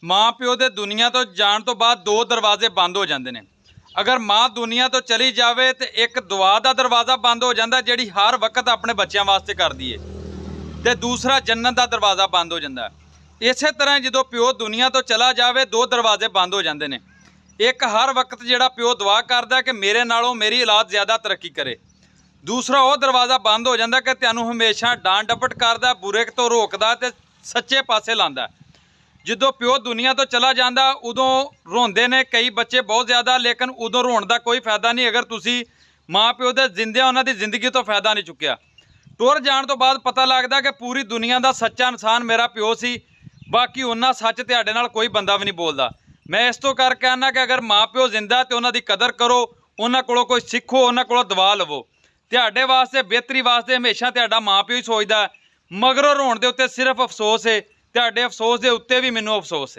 ਮਾਂ ਪਿਓ ਦੇ ਦੁਨੀਆ ਤੋਂ ਜਾਣ ਤੋਂ ਬਾਅਦ ਦੋ ਦਰਵਾਜ਼ੇ ਬੰਦ ਹੋ ਜਾਂਦੇ ਨੇ। ਅਗਰ ਮਾਂ ਦੁਨੀਆ ਤੋਂ ਚਲੀ ਜਾਵੇ ਤੇ ਇੱਕ ਦੁਆ ਦਾ ਦਰਵਾਜ਼ਾ ਬੰਦ ਹੋ ਜਾਂਦਾ ਜਿਹੜੀ ਹਰ ਵਕਤ ਆਪਣੇ ਬੱਚਿਆਂ ਵਾਸਤੇ ਕਰਦੀ ਏ, ਤੇ ਦੂਸਰਾ ਜੰਨਤ ਦਾ ਦਰਵਾਜ਼ਾ ਬੰਦ ਹੋ ਜਾਂਦਾ। ਇਸੇ ਤਰ੍ਹਾਂ ਜਦੋਂ ਪਿਓ ਦੁਨੀਆ ਤੋਂ ਚਲਾ ਜਾਵੇ ਦੋ ਦਰਵਾਜ਼ੇ ਬੰਦ ਹੋ ਜਾਂਦੇ ਨੇ। ਇੱਕ ਹਰ ਵਕਤ ਜਿਹੜਾ ਪਿਓ ਦੁਆ ਕਰਦਾ ਕਿ ਮੇਰੇ ਨਾਲੋਂ ਮੇਰੀ ਔਲਾਦ ਜ਼ਿਆਦਾ ਤਰੱਕੀ ਕਰੇ। ਦੂਸਰਾ ਉਹ ਦਰਵਾਜ਼ਾ ਬੰਦ ਹੋ ਜਾਂਦਾ ਕਿ ਤੁਹਾਨੂੰ ਹਮੇਸ਼ਾ ਡਾਂਟ ਡਪਟ ਕਰਦਾ, ਬੁਰੇ ਤੋਂ ਰੋਕਦਾ ਤੇ ਸੱਚੇ ਪਾਸੇ ਲਾਉਂਦਾ। ਜਦੋਂ ਪਿਓ ਦੁਨੀਆ ਤੋਂ ਚਲਾ ਜਾਂਦਾ ਉਦੋਂ ਰੋਂਦੇ ਨੇ ਕਈ ਬੱਚੇ ਬਹੁਤ ਜ਼ਿਆਦਾ, ਲੇਕਿਨ ਉਦੋਂ ਰੋਣ ਦਾ ਕੋਈ ਫਾਇਦਾ ਨਹੀਂ ਅਗਰ ਤੁਸੀਂ ਮਾਂ ਪਿਓ ਦੇ ਜ਼ਿੰਦਿਆਂ ਉਹਨਾਂ ਦੀ ਜ਼ਿੰਦਗੀ ਤੋਂ ਫਾਇਦਾ ਨਹੀਂ ਚੁੱਕਿਆ। ਟੁਰ ਜਾਣ ਤੋਂ ਬਾਅਦ ਪਤਾ ਲੱਗਦਾ ਕਿ ਪੂਰੀ ਦੁਨੀਆ ਦਾ ਸੱਚਾ ਇਨਸਾਨ ਮੇਰਾ ਪਿਓ ਸੀ, ਬਾਕੀ ਉਹਨਾਂ ਸੱਚ ਤੁਹਾਡੇ ਨਾਲ ਕੋਈ ਬੰਦਾ ਵੀ ਨਹੀਂ ਬੋਲਦਾ। ਮੈਂ ਇਸ ਤੋਂ ਕਰਕੇ ਆਨਾ ਕਿ ਅਗਰ ਮਾਂ ਪਿਓ ਜ਼ਿੰਦਾ ਤੇ ਉਹਨਾਂ ਦੀ ਕਦਰ ਕਰੋ, ਉਹਨਾਂ ਕੋਲੋਂ ਕੋਈ ਸਿੱਖੋ, ਉਹਨਾਂ ਕੋਲੋਂ ਦਵਾ ਲਵੋ। ਤੁਹਾਡੇ ਵਾਸਤੇ ਬਿਹਤਰੀ ਵਾਸਤੇ ਹਮੇਸ਼ਾ ਤੁਹਾਡਾ ਮਾਂ ਪਿਓ ਹੀ ਸੋਚਦਾ। ਮਗਰੋਂ ਰੋਣ ਦੇ ਉੱਤੇ ਸਿਰਫ ਅਫਸੋਸ ਹੈ, ਤੁਹਾਡੇ ਅਫਸੋਸ ਦੇ ਉੱਤੇ ਵੀ ਮੈਨੂੰ ਅਫਸੋਸ ਹੈ।